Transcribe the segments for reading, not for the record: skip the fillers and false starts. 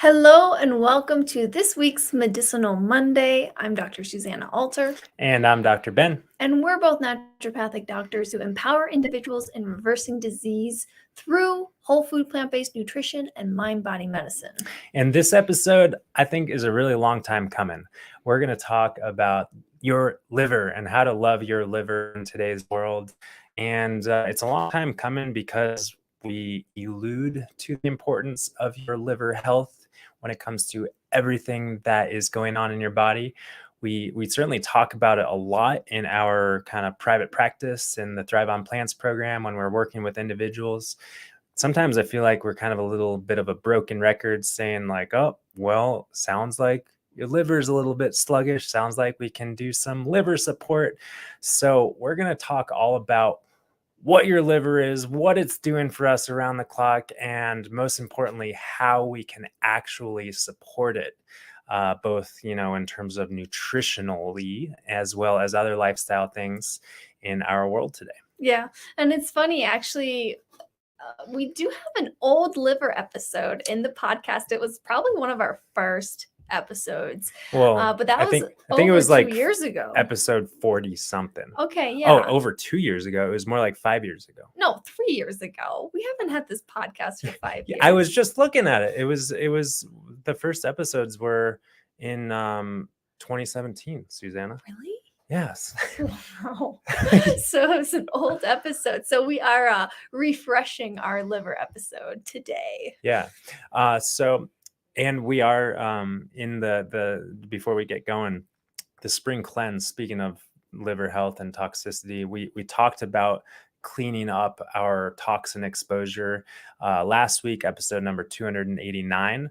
Hello and welcome to this week's Medicinal Monday. I'm Dr. Susanna Alter. And I'm Dr. Ben. And we're both naturopathic doctors who empower individuals in reversing disease through whole food, plant-based nutrition and mind-body medicine. And this episode, I think, is a really long time coming. We're going to talk about your liver and how to love your liver in today's world. And it's a long time coming because we allude to the importance of your liver health when it comes to everything that is going on in your body. We certainly talk about it a lot in our kind of private practice in the Thrive on Plants program when we're working with individuals. Sometimes I feel like we're kind of a little bit of a broken record saying like, oh, well, sounds like your liver is a little bit sluggish. Sounds like we can do some liver support. So we're going to talk all about what your liver is, what it's doing for us around the clock, and most importantly, how we can actually support it, both, in terms of nutritionally as well as other lifestyle things in our world today. Yeah, and it's funny, actually, we do have an old liver episode in the podcast. It was probably one of our first episodes. Well, but that I was think over it was 2 like years ago. episode 40 something. Okay, yeah. Oh, over 2 years ago. It was more like 5 years ago. No, 3 years ago. We haven't had this podcast for 5 years. I was just looking at it. It was the first episodes were in 2017, Susanna. Really? Yes. Wow. So it's an old episode. So we are refreshing our liver episode today. Yeah. And we are in the before we get going, the spring cleanse. Speaking of liver health and toxicity, we talked about cleaning up our toxin exposure last week, episode number 289.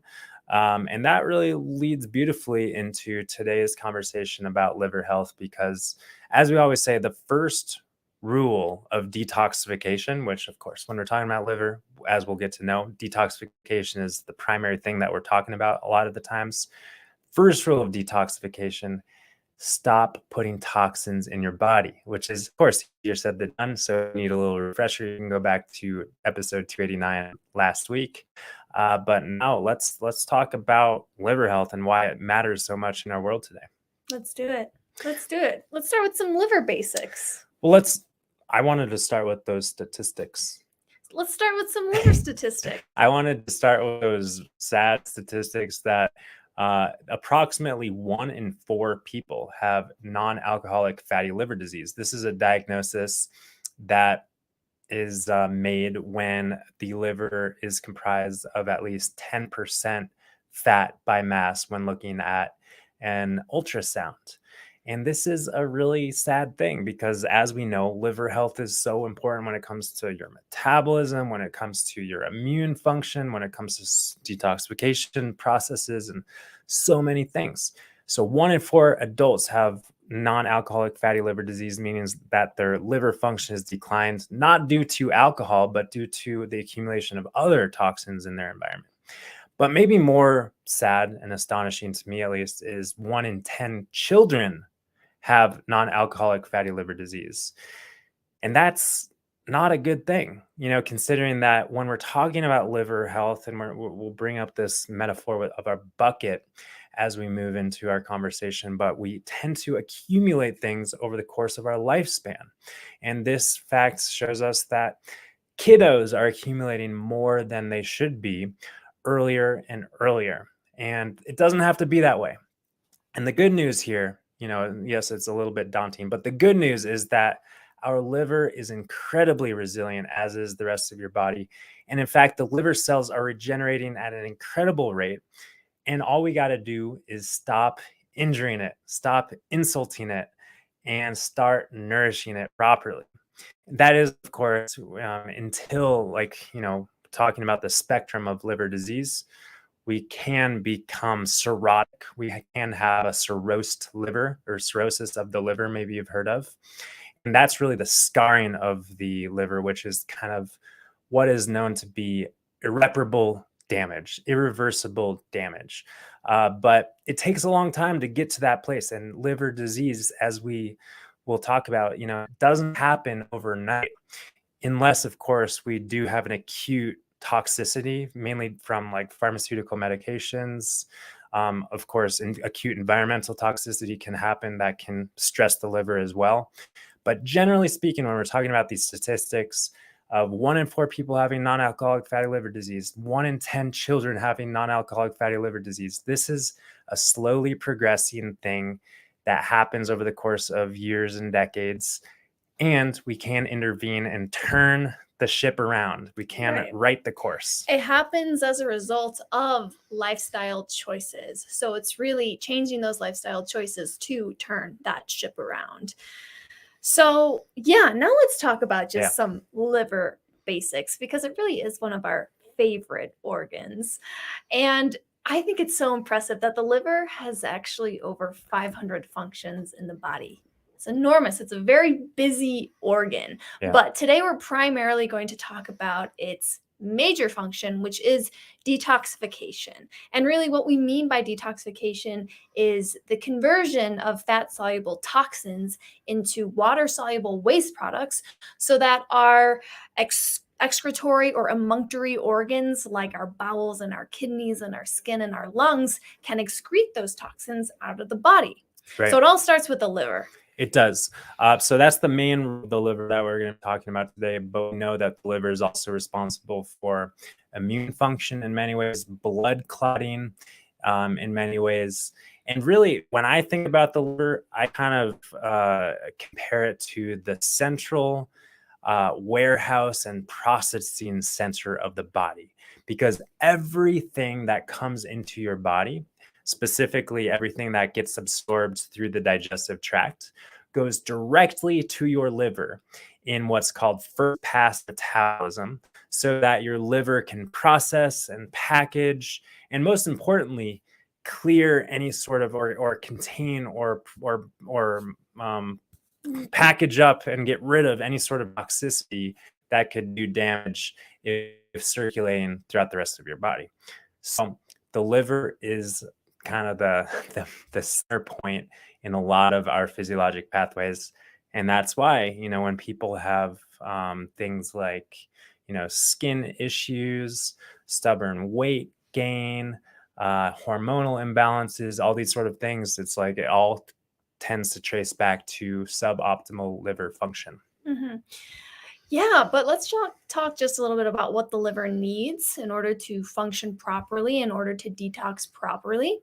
And that really leads beautifully into today's conversation about liver health, because as we always say, the first rule of detoxification, which of course, when we're talking about liver, as we'll get to know, detoxification is the primary thing that we're talking about a lot of the times. First rule of detoxification: stop putting toxins in your body, which is, of course, easier said than done. So if you need a little refresher, you can go back to episode 289 last week. But now let's talk about liver health and why it matters so much in our world today. Let's do it. Let's start with some liver basics. Well, I wanted to start with those statistics. Let's start with some liver statistics. I wanted to start with those sad statistics that approximately 1 in 4 people have non-alcoholic fatty liver disease. This is a diagnosis that is made when the liver is comprised of at least 10% fat by mass when looking at an ultrasound. And this is a really sad thing because, as we know, liver health is so important when it comes to your metabolism, when it comes to your immune function, when it comes to detoxification processes, and so many things. So 1 in 4 adults have non-alcoholic fatty liver disease, meaning that their liver function has declined, not due to alcohol, but due to the accumulation of other toxins in their environment. But maybe more sad and astonishing to me, at least, is 1 in 10 children have non-alcoholic fatty liver disease. And that's not a good thing, considering that when we're talking about liver health, and we'll bring up this metaphor of our bucket as we move into our conversation, but we tend to accumulate things over the course of our lifespan. And this fact shows us that kiddos are accumulating more than they should be earlier and earlier. And it doesn't have to be that way. And the good news here, yes, it's a little bit daunting, but the good news is that our liver is incredibly resilient, as is the rest of your body. And in fact, the liver cells are regenerating at an incredible rate. And all we got to do is stop injuring it, stop insulting it, and start nourishing it properly. That is, of course, until, talking about the spectrum of liver disease, we can become cirrhotic. We can have a cirrhosed liver, or cirrhosis of the liver, maybe you've heard of. And that's really the scarring of the liver, which is kind of what is known to be irreparable damage, irreversible damage. But it takes a long time to get to that place. And liver disease, as we will talk about, doesn't happen overnight, unless, of course, we do have an acute toxicity, mainly from like pharmaceutical medications. Of course, acute environmental toxicity can happen that can stress the liver as well. But generally speaking, when we're talking about these statistics of 1 in 4 people having non-alcoholic fatty liver disease, 1 in 10 children having non-alcoholic fatty liver disease, this is a slowly progressing thing that happens over the course of years and decades. And we can intervene and turn the ship around. We can right the course. It happens as a result of lifestyle choices. So it's really changing those lifestyle choices to turn that ship around. So yeah, now let's talk about just some liver basics, because it really is one of our favorite organs. And I think it's so impressive that the liver has actually over 500 functions in the body. It's enormous. It's a very busy organ. But today we're primarily going to talk about its major function, which is detoxification. And really what we mean by detoxification is the conversion of fat-soluble toxins into water-soluble waste products so that our excretory or emunctory organs like our bowels and our kidneys and our skin and our lungs can excrete those toxins out of the body. So it all starts with the liver. It does. So that's the main the liver that we're going to be talking about today. But we know that the liver is also responsible for immune function in many ways, blood clotting in many ways. And really, when I think about the liver, I kind of compare it to the central warehouse and processing center of the body, because everything that comes into your body, specifically everything that gets absorbed through the digestive tract, goes directly to your liver in what's called first pass metabolism, so that your liver can process and package, and most importantly, clear any sort of or contain or package up and get rid of any sort of toxicity that could do damage if circulating throughout the rest of your body. So the liver is kind of the center point in a lot of our physiologic pathways. And that's why, when people have things like, skin issues, stubborn weight gain, hormonal imbalances, all these sort of things, it's like it all tends to trace back to suboptimal liver function. Yeah, but let's talk just a little bit about what the liver needs in order to function properly, in order to detox properly.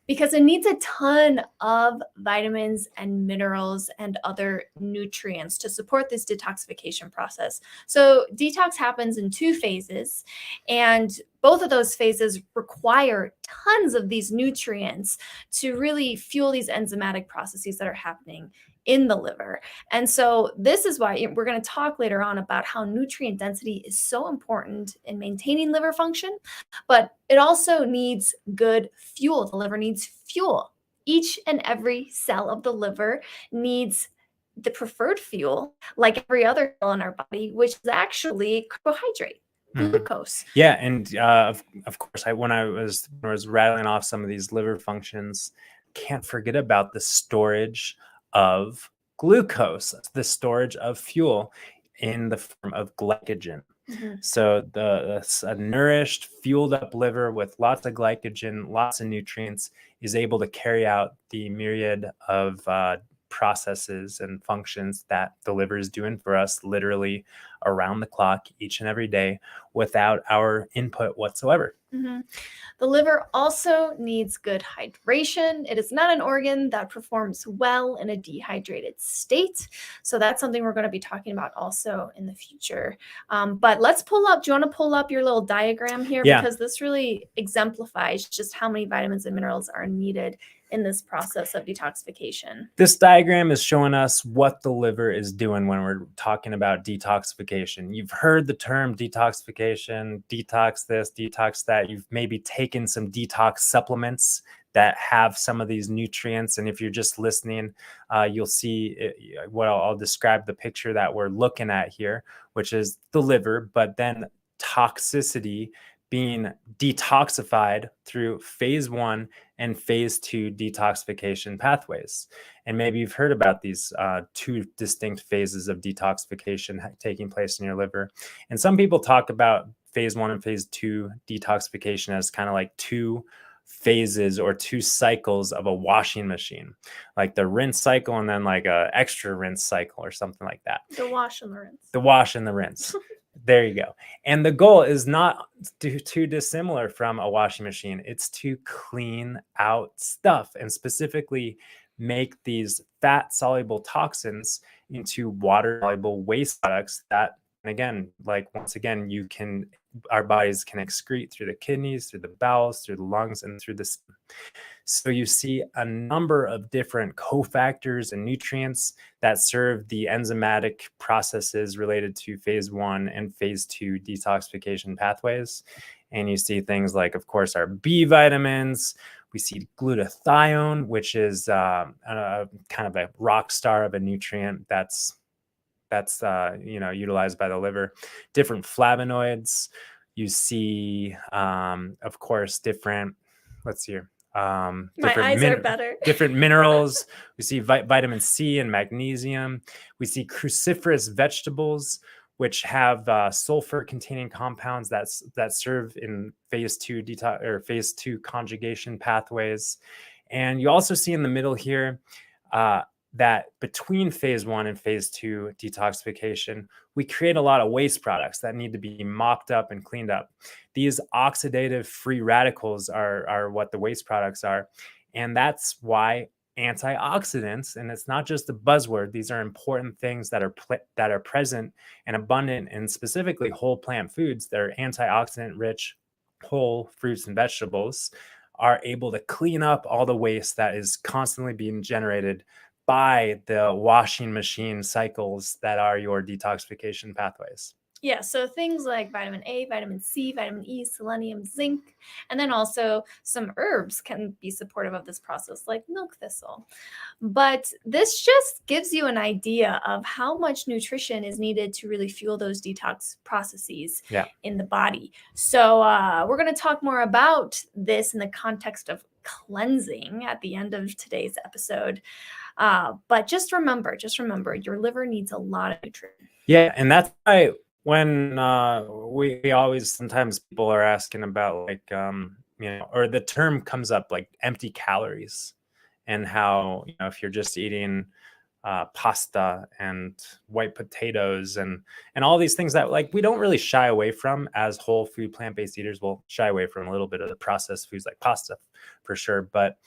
Because it needs a ton of vitamins and minerals and other nutrients to support this detoxification process. So detox happens in 2 phases, and both of those phases require tons of these nutrients to really fuel these enzymatic processes that are happening in the liver. And so this is why we're going to talk later on about how nutrient density is so important in maintaining liver function, but it also needs good fuel. The liver needs fuel. Each and every cell of the liver needs the preferred fuel, like every other cell in our body, which is actually carbohydrate. Glucose. Yeah, and of course, when I was rattling off some of these liver functions, can't forget about the storage of glucose, the storage of fuel in the form of glycogen. So a nourished, fueled up liver with lots of glycogen, lots of nutrients, is able to carry out the myriad of processes and functions that the liver is doing for us literally around the clock each and every day without our input whatsoever. The liver also needs good hydration. It is not an organ that performs well in a dehydrated state. So that's something we're going to be talking about also in the future. But let's pull up, do you want to pull up your little diagram here? Because this really exemplifies just how many vitamins and minerals are needed in this process of detoxification. This diagram is showing us what the liver is doing when we're talking about detoxification. You've heard the term detoxification, detox this, detox that. You've maybe taken some detox supplements that have some of these nutrients. And if you're just listening, you'll see what I'll describe the picture that we're looking at here, which is the liver, but then toxicity being detoxified through phase 1 and phase 2 detoxification pathways. And maybe you've heard about these 2 distinct phases of detoxification taking place in your liver. And some people talk about phase 1 and phase 2 detoxification as kind of like two phases or two cycles of a washing machine, like the rinse cycle and then like a extra rinse cycle or something like that. The wash and the rinse. The wash and the rinse. There you go. And the goal is not too dissimilar from a washing machine. It's to clean out stuff and specifically make these fat soluble toxins into water soluble waste products that, and again, like once again, our bodies can excrete through the kidneys, through the bowels, through the lungs, and through the skin. So you see a number of different cofactors and nutrients that serve the enzymatic processes related to phase 1 and phase 2 detoxification pathways. And you see things like, of course, our B vitamins. We see glutathione, which is kind of a rock star of a nutrient that's utilized by the liver. Different flavonoids. You see, of course, different. Let's see here. My eyes are better. Different minerals. We see vitamin C and magnesium. We see cruciferous vegetables, which have sulfur-containing compounds that serve in phase 2 detox or phase 2 conjugation pathways. And you also see in the middle here that between phase 1 and phase 2 detoxification, we create a lot of waste products that need to be mopped up and cleaned up. These oxidative free radicals are what the waste products are. And that's why antioxidants, and it's not just a buzzword, these are important things that are present and abundant in specifically whole plant foods that are antioxidant rich whole fruits and vegetables, are able to clean up all the waste that is constantly being generated by the washing machine cycles that are your detoxification pathways. Yeah, so things like vitamin A, vitamin C, vitamin E, selenium, zinc, and then also some herbs can be supportive of this process, like milk thistle. But this just gives you an idea of how much nutrition is needed to really fuel those detox processes in the body. So we're going to talk more about this in the context of cleansing at the end of today's episode. But just remember, your liver needs a lot of nutrition. Yeah, and that's why when we always, sometimes people are asking about like, or the term comes up like empty calories, and how, if you're just eating pasta and white potatoes and all these things that like we don't really shy away from as whole food plant-based eaters. We'll shy away from a little bit of the processed foods like pasta for sure, but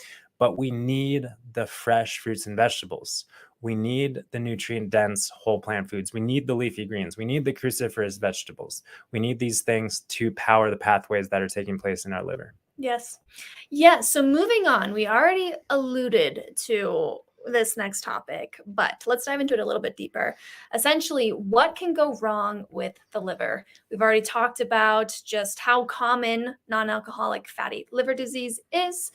we need the fresh fruits and vegetables. We need the nutrient-dense whole plant foods. We need the leafy greens. We need the cruciferous vegetables. We need these things to power the pathways that are taking place in our liver. Yes. Yeah. So moving on, we already alluded to this next topic, but let's dive into it a little bit deeper. Essentially, what can go wrong with the liver? We've already talked about just how common non-alcoholic fatty liver disease is.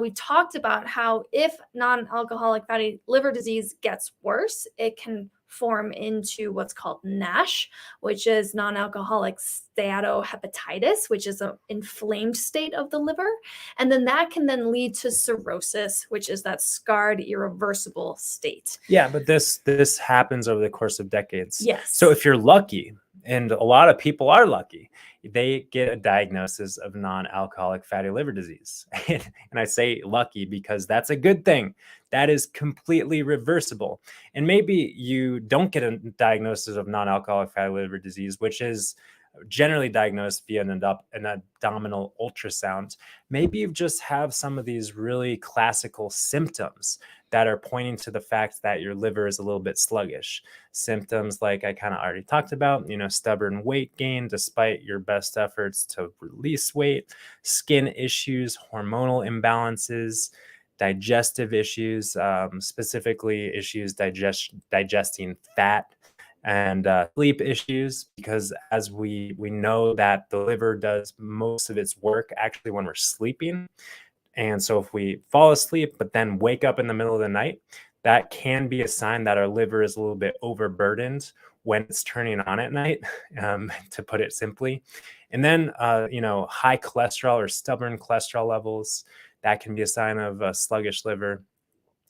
We talked about how if non-alcoholic fatty liver disease gets worse, it can form into what's called NASH, which is non-alcoholic steatohepatitis, which is an inflamed state of the liver. And then that can then lead to cirrhosis, which is that scarred, irreversible state. Yeah, but this happens over the course of decades. Yes. So if you're lucky, and a lot of people are lucky, they get a diagnosis of non-alcoholic fatty liver disease. And I say lucky because that's a good thing. That is completely reversible. And maybe you don't get a diagnosis of non-alcoholic fatty liver disease, which is generally diagnosed via an abdominal ultrasound. Maybe you just have some of these really classical symptoms that are pointing to the fact that your liver is a little bit sluggish. Symptoms like I kind of already talked about, stubborn weight gain despite your best efforts to release weight, skin issues, hormonal imbalances, digestive issues, specifically issues digesting fat, and sleep issues, because as we know that the liver does most of its work actually when we're sleeping. And so if we fall asleep but then wake up in the middle of the night, that can be a sign that our liver is a little bit overburdened when it's turning on at night, to put it simply. And then high cholesterol or stubborn cholesterol levels, that can be a sign of a sluggish liver.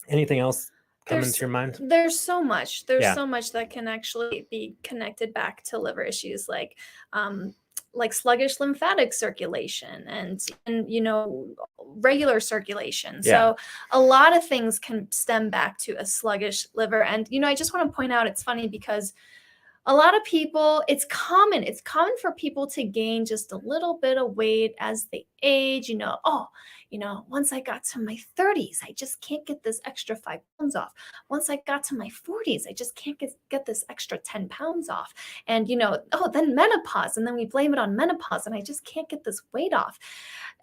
Anything else come into your mind? There's so much. There's so much that can actually be connected back to liver issues, like like sluggish lymphatic circulation and regular circulation. Yeah. So a lot of things can stem back to a sluggish liver. And I just want to point out, it's funny because a lot of people, it's common for people to gain just a little bit of weight as they age. Once I got to my 30s, I just can't get this extra 5 pounds off. Once I got to my 40s, I just can't get this extra 10 pounds off. And then menopause, and then we blame it on menopause, and I just can't get this weight off.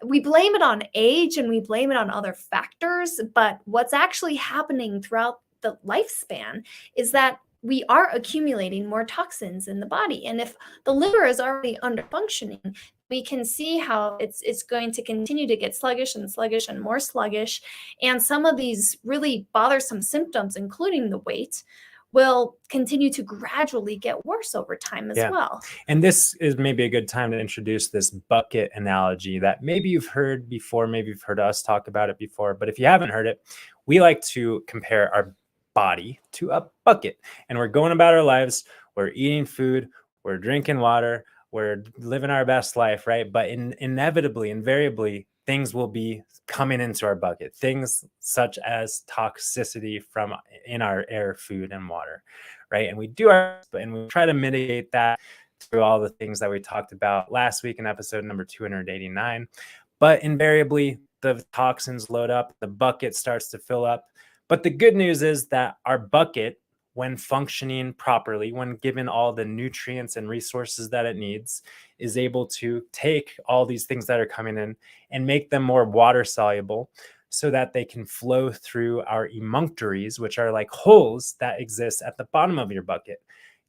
We blame it on age and we blame it on other factors, but what's actually happening throughout the lifespan is that we are accumulating more toxins in the body. And if the liver is already under functioning, we can see how it's going to continue to get sluggish and more sluggish. And some of these really bothersome symptoms, including the weight, will continue to gradually get worse over time as well. And this is maybe a good time to introduce this bucket analogy that maybe you've heard before, maybe you've heard us talk about it before, but if you haven't heard it, we like to compare our body to a bucket, and we're going about our lives, we're eating food, we're drinking water, we're living our best life, right? But inevitably, invariably, things will be coming into our bucket, things such as toxicity from in our air, food, and water, right? And we try to mitigate that through all the things that we talked about last week in episode number 289. But invariably, the toxins load up, the bucket starts to fill up. But the good news is that our bucket, when functioning properly, when given all the nutrients and resources that it needs, is able to take all these things that are coming in and make them more water soluble so that they can flow through our emunctories, which are like holes that exist at the bottom of your bucket.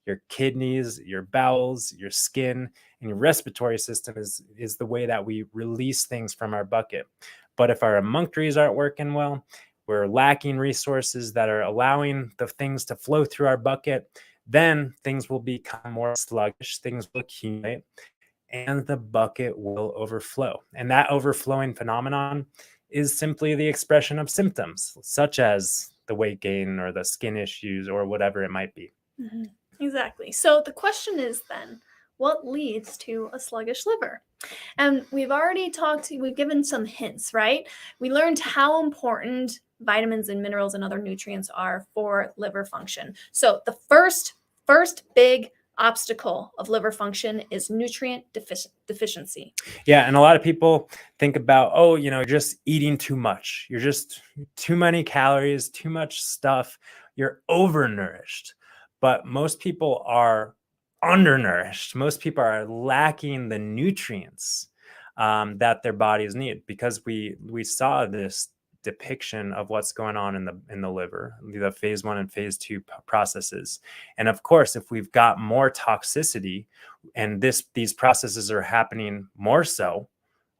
Your kidneys, your bowels, your skin, and your respiratory system is the way that we release things from our bucket. But if our emunctories aren't working well, we're lacking resources that are allowing the things to flow through our bucket, then things will become more sluggish, things will accumulate, and the bucket will overflow. And that overflowing phenomenon is simply the expression of symptoms, such as the weight gain or the skin issues or whatever it might be. Mm-hmm. Exactly. So the question is then, what leads to a sluggish liver? And we've given some hints, right? We learned how important vitamins and minerals and other nutrients are for liver function. So the first big obstacle of liver function is nutrient deficiency. Yeah, and a lot of people think about, just eating too much. You're just too many calories, too much stuff. You're overnourished. But most people are undernourished. Most people are lacking the nutrients that their bodies need, because we saw this depiction of what's going on in the liver, the phase 1 and phase 2 processes. And of course, if we've got more toxicity and these processes are happening more so,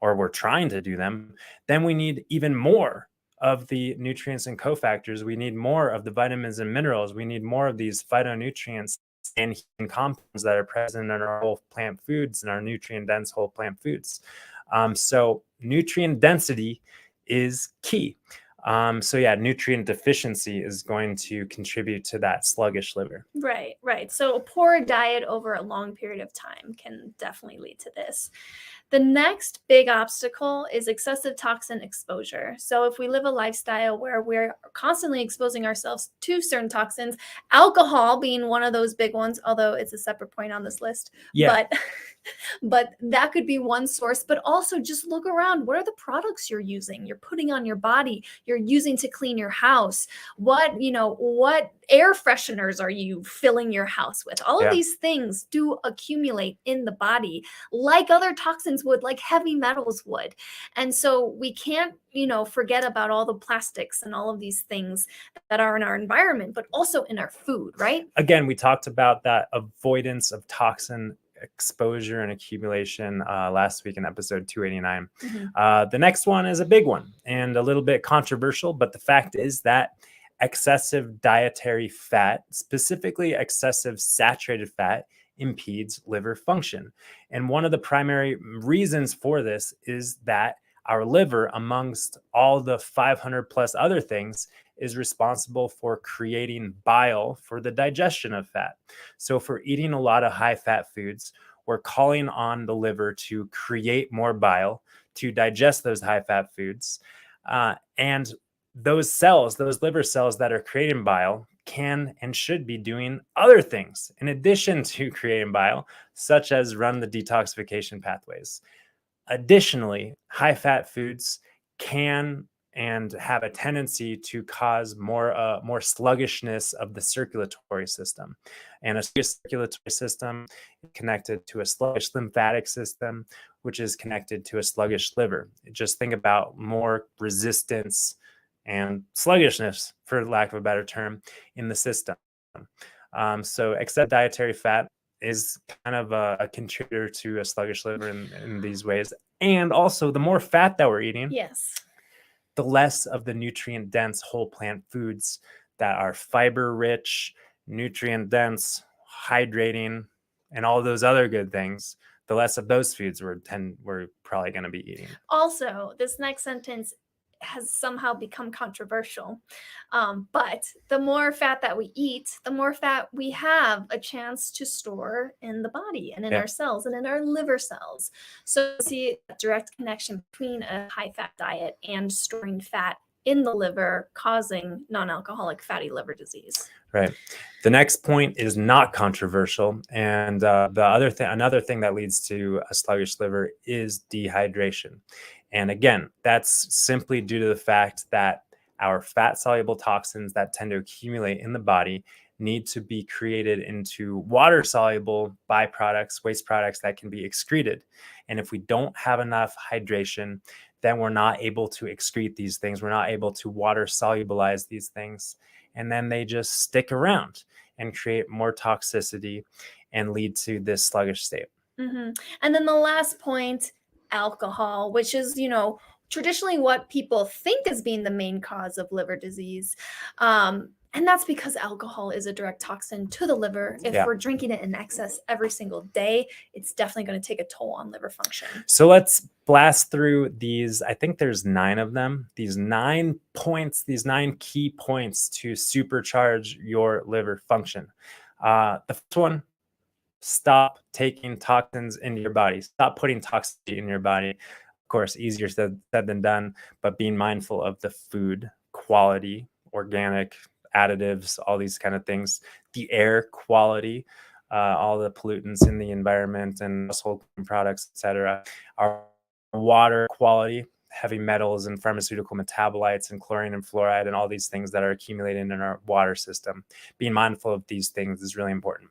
or we're trying to do them, then we need even more of the nutrients and cofactors. We need more of the vitamins and minerals. We need more of these phytonutrients and compounds that are present in our whole plant foods and our nutrient-dense whole plant foods. So nutrient density is key. Nutrient deficiency is going to contribute to that sluggish liver. Right. So a poor diet over a long period of time can definitely lead to this. The next big obstacle is excessive toxin exposure. So if we live a lifestyle where we're constantly exposing ourselves to certain toxins, alcohol being one of those big ones, although it's a separate point on this list. Yeah. But that could be one source. But also just look around. What are the products you're using? You're putting on your body, you're using to clean your house. What air fresheners are you filling your house with? All of these things do accumulate in the body like other toxins would, like heavy metals would. And so we can't, forget about all the plastics and all of these things that are in our environment, but also in our food, right? Again, we talked about that avoidance of toxin exposure and accumulation last week in episode 289. Mm-hmm. The next one is a big one and a little bit controversial, but the fact is that excessive dietary fat, specifically excessive saturated fat, impedes liver function. And one of the primary reasons for this is that our liver, amongst all the 500 plus other things, is responsible for creating bile for the digestion of fat. So if we're eating a lot of high fat foods, we're calling on the liver to create more bile to digest those high fat foods. And those cells, those liver cells that are creating bile, can and should be doing other things in addition to creating bile, such as run the detoxification pathways. Additionally, high fat foods can and have a tendency to cause more sluggishness of the circulatory system. And a sluggish circulatory system is connected to a sluggish lymphatic system, which is connected to a sluggish liver. Just think about more resistance and sluggishness, for lack of a better term, in the system. So excess dietary fat is kind of a contributor to a sluggish liver in these ways. And also, the more fat that we're eating, Yes. the less of the nutrient dense whole plant foods that are fiber rich, nutrient dense, hydrating, and all those other good things, the less of those foods we're probably going to be eating. Also, this next sentence has somehow become controversial. But the more fat that we eat, the more fat we have a chance to store in the body and in our cells and in our liver cells. So see a direct connection between a high fat diet and storing fat in the liver, causing non-alcoholic fatty liver disease. Right. The next point is not controversial. And another thing that leads to a sluggish liver is dehydration. And again, that's simply due to the fact that our fat-soluble toxins that tend to accumulate in the body need to be created into water-soluble byproducts, waste products that can be excreted. And if we don't have enough hydration, then we're not able to excrete these things. We're not able to water solubilize these things. And then they just stick around and create more toxicity and lead to this sluggish state. Mm-hmm. And then the last point, alcohol, which is, traditionally what people think as being the main cause of liver disease. And that's because alcohol is a direct toxin to the liver. If we're drinking it in excess every single day, it's definitely going to take a toll on liver function. So let's blast through these. I think there's 9 of them. These 9 points, these 9 key points to supercharge your liver function. The first one, stop taking toxins into your body. Stop putting toxicity in your body. Of course, easier said than done, but being mindful of the food quality, organic, additives, all these kind of things, the air quality, all the pollutants in the environment and household products, etc. Our water quality, heavy metals and pharmaceutical metabolites and chlorine and fluoride and all these things that are accumulating in our water system. Being mindful of these things is really important.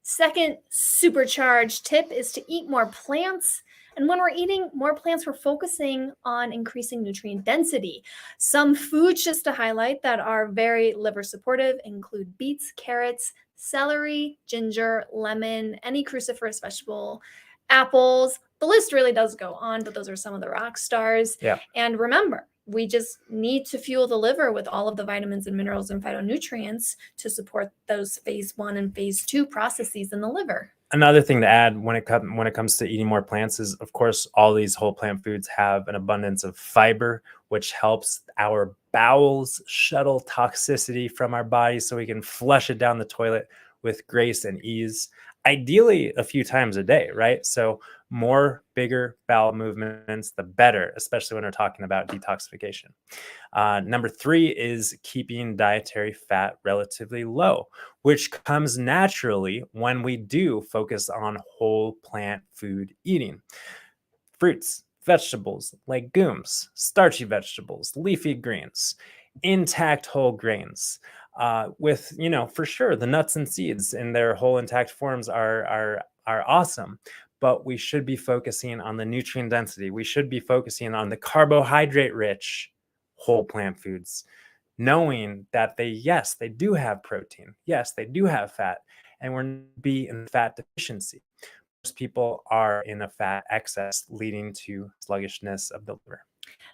Second supercharged tip is to eat more plants. And when we're eating more plants, we're focusing on increasing nutrient density. Some foods, just to highlight, that are very liver supportive include beets, carrots, celery, ginger, lemon, any cruciferous vegetable, apples. The list really does go on, but those are some of the rock stars. Yeah. And remember, we just need to fuel the liver with all of the vitamins and minerals and phytonutrients to support those phase 1 and phase 2 processes in the liver. Another thing to add when it comes to eating more plants is, of course, all these whole plant foods have an abundance of fiber, which helps our bowels shuttle toxicity from our body so we can flush it down the toilet with grace and ease, ideally a few times a day, right? So more bigger bowel movements, the better, especially when we're talking about detoxification. Number 3 is keeping dietary fat relatively low, which comes naturally when we do focus on whole plant food eating. Fruits, vegetables, legumes, starchy vegetables, leafy greens, intact whole grains, with, for sure, the nuts and seeds in their whole intact forms are awesome. But we should be focusing on the nutrient density. We should be focusing on the carbohydrate-rich whole plant foods, knowing that they do have protein. Yes, they do have fat, and we're going to be in fat deficiency. Most people are in a fat excess, leading to sluggishness of the liver.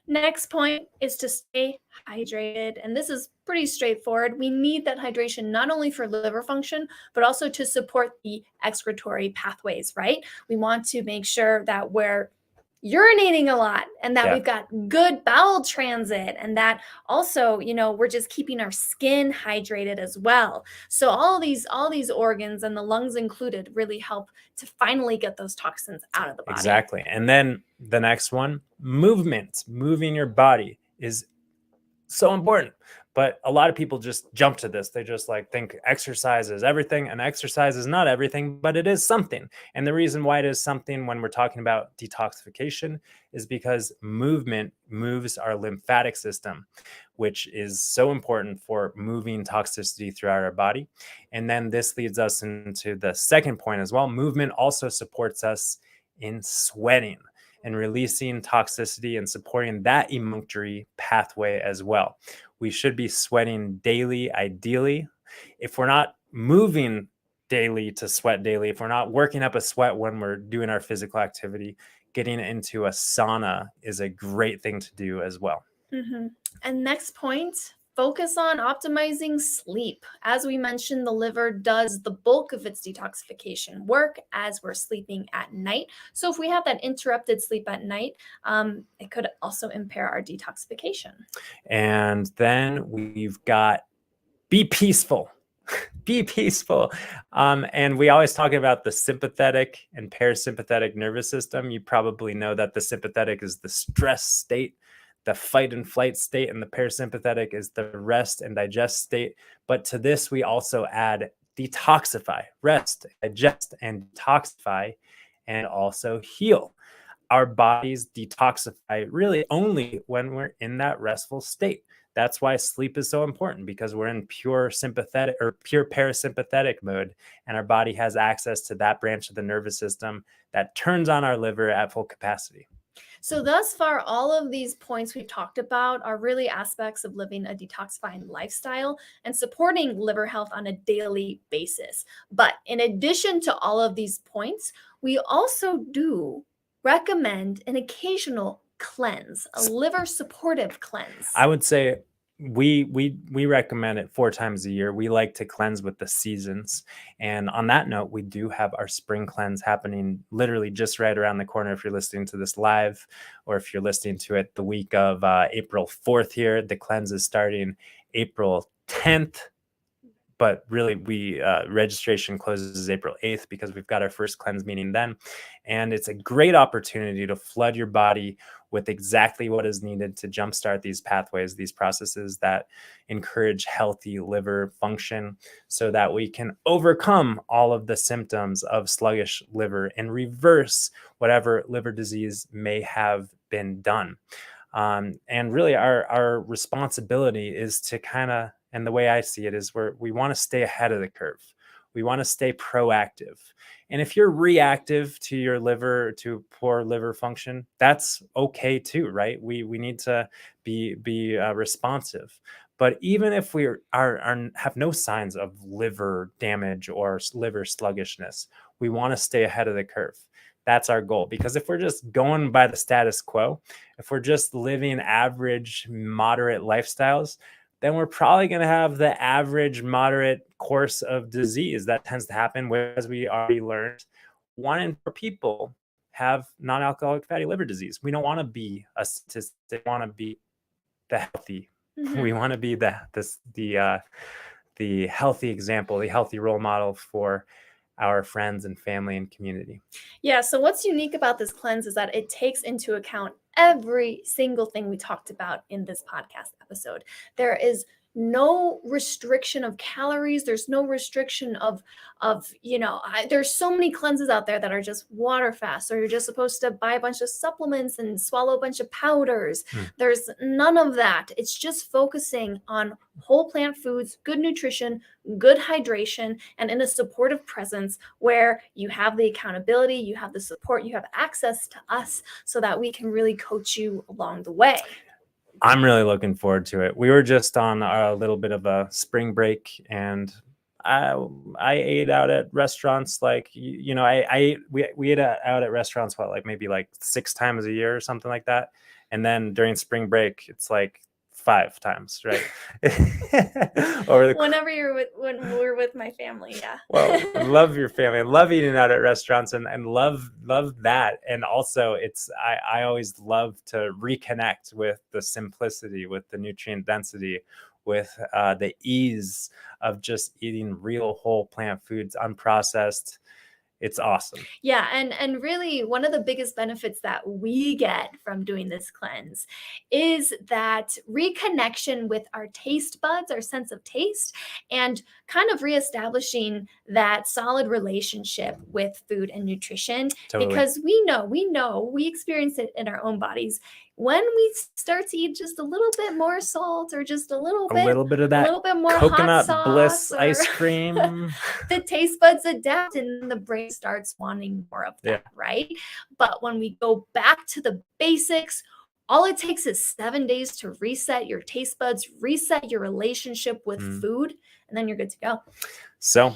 Next point is to stay hydrated. And this is pretty straightforward. We need that hydration not only for liver function, but also to support the excretory pathways, right? We want to make sure that we're urinating a lot, and that Yeah. we've got good bowel transit, and that also, we're just keeping our skin hydrated as well. So all these organs, and the lungs included, really help to finally get those toxins out of the body. Exactly. And then the next one, movement, moving your body is so important. But a lot of people just jump to this. They just like think exercise is everything, and exercise is not everything, but it is something. And the reason why it is something when we're talking about detoxification is because movement moves our lymphatic system, which is so important for moving toxicity throughout our body. And then this leads us into the second point as well. Movement also supports us in sweating and releasing toxicity and supporting that emunctory pathway as well. We should be sweating daily, ideally. If we're not moving daily to sweat daily, if we're not working up a sweat when we're doing our physical activity, getting into a sauna is a great thing to do as well. Mm-hmm. And next point, focus on optimizing sleep. As we mentioned, the liver does the bulk of its detoxification work as we're sleeping at night. So if we have that interrupted sleep at night, it could also impair our detoxification. And then we've got be peaceful. Be peaceful. And we always talk about the sympathetic and parasympathetic nervous system. You probably know that the sympathetic is the stress state, the fight and flight state, and the parasympathetic is the rest and digest state. But to this, we also add detoxify, rest, digest, and detoxify, and also heal. Our bodies detoxify really only when we're in that restful state. That's why sleep is so important, because we're in pure sympathetic or pure parasympathetic mode, and our body has access to that branch of the nervous system that turns on our liver at full capacity. So thus far, all of these points we've talked about are really aspects of living a detoxifying lifestyle and supporting liver health on a daily basis. But in addition to all of these points, we also do recommend an occasional cleanse, a liver supportive cleanse. I would say we recommend it 4 times a year. We like to cleanse with the seasons. And on that note, we do have our spring cleanse happening literally just right around the corner. If you're listening to this live, or if you're listening to it the week of April 4th here, the cleanse is starting April 10th. But really, registration closes April 8th because we've got our first cleanse meeting then. And it's a great opportunity to flood your body with exactly what is needed to jumpstart these pathways, these processes that encourage healthy liver function, so that we can overcome all of the symptoms of sluggish liver and reverse whatever liver disease may have been done. And really, our responsibility is to kind of, and the way I see it is we want to stay ahead of the curve. We want to stay proactive. And if you're reactive to your liver, to poor liver function, that's okay too, right? We need to be responsive. But even if we have no signs of liver damage or liver sluggishness, we want to stay ahead of the curve. That's our goal. Because if we're just going by the status quo, if we're just living average, moderate lifestyles, then we're probably going to have the average, moderate course of disease that tends to happen, where, as we already learned, 1 in 4 people have non-alcoholic fatty liver disease. We don't want to be a statistic. We want to be the healthy. Mm-hmm. We want to be the healthy example, the healthy role model for our friends and family and community. Yeah. So what's unique about this cleanse is that it takes into account every single thing we talked about in this podcast episode. There is no restriction of calories. There's no restriction of there's so many cleanses out there that are just water fast, or you're just supposed to buy a bunch of supplements and swallow a bunch of powders. There's none of that. It's just focusing on whole plant foods, good nutrition, good hydration, and in a supportive presence where you have the accountability, you have the support, you have access to us, so that we can really coach you along the way. I'm really looking forward to it. We were just on a little bit of a spring break, and I ate out at restaurants. Like, we ate out at restaurants, maybe 6 times a year or something like that. And then during spring break, it's like 5 times, right? Over the when we're with my family, yeah. Well, I love your family. I love eating out at restaurants and love that. And also I always love to reconnect with the simplicity, with the nutrient density, with the ease of just eating real whole plant foods, unprocessed. It's awesome. Yeah, and really one of the biggest benefits that we get from doing this cleanse is that reconnection with our taste buds, our sense of taste, and kind of reestablishing that solid relationship with food and nutrition. Totally. Because we experience it in our own bodies. When we start to eat just a little bit more salt or just a little bit of that, a little bit more coconut hot bliss sauce ice cream, the taste buds adapt and the brain starts wanting more of that, right? But when we go back to the basics, all it takes is 7 days to reset your taste buds, reset your relationship with food, and then you're good to go. So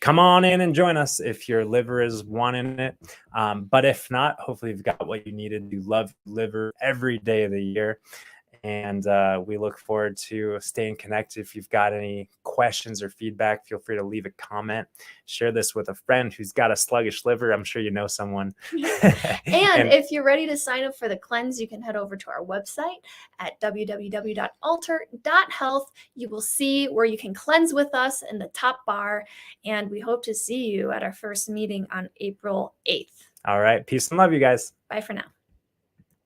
come on in and join us if your liver is wanting it. But if not, hopefully you've got what you needed. You love liver every day of the year. And we look forward to staying connected. If you've got any questions or feedback, feel free to leave a comment. Share this with a friend who's got a sluggish liver. I'm sure you know someone. And if you're ready to sign up for the cleanse, you can head over to our website at www.alter.health. You will see where you can cleanse with us in the top bar. And we hope to see you at our first meeting on April 8th. All right. Peace and love, you guys. Bye for now.